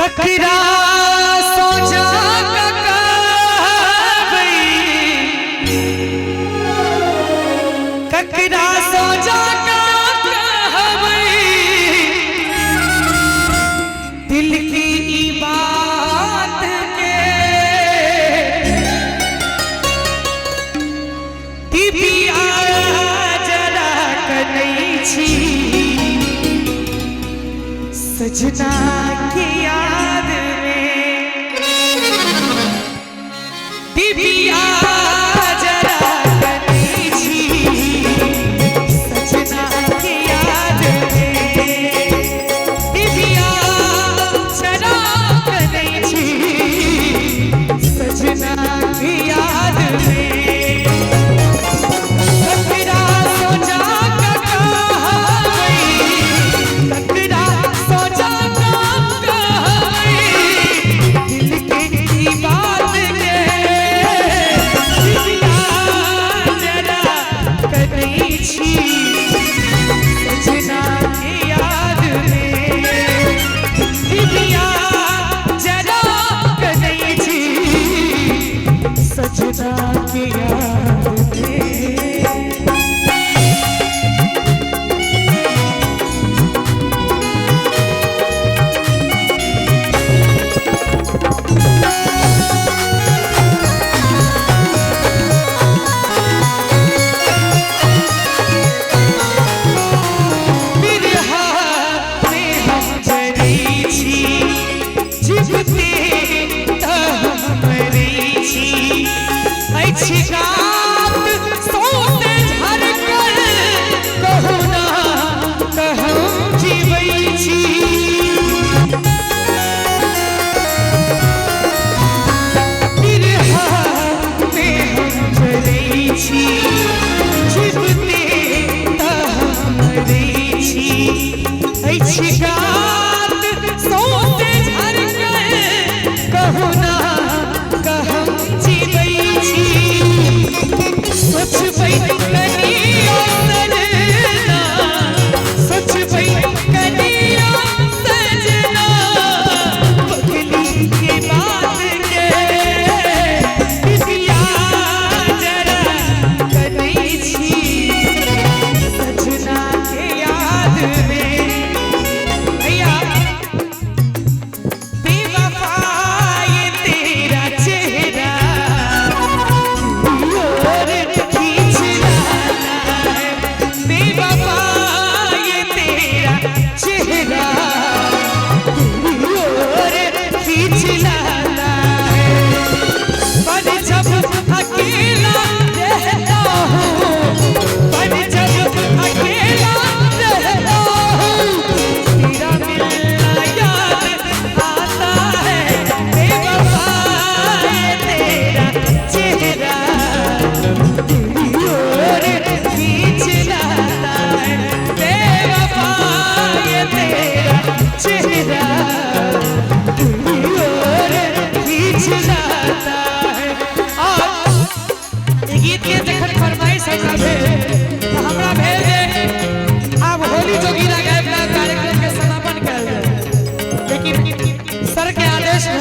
ककरा सोचा ककरा सोचा दिल की बात के दिव्या जरा कनई छी सजना की याद में दिव्या जरा कनई छी सजना की याद में दिव्या जरा कनई छी सजना की याद में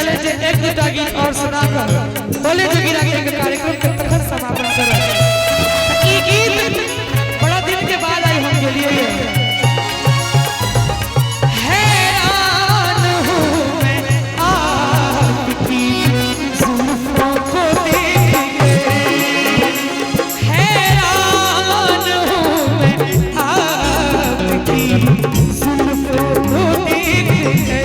और सुनाकर बोले जोगिरा के कार्यक्रम के तखन समापन करें। ये गीत बड़ा दिन के बाद आई हम के लिए हैरान हूँ मैं आपकी जुल्फों को देख के हैरान हूँ मैं आपकी जुल्फों को देख के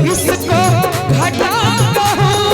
इसको घटा कहूँ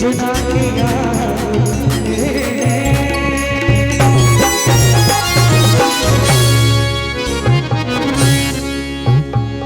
सजना के यार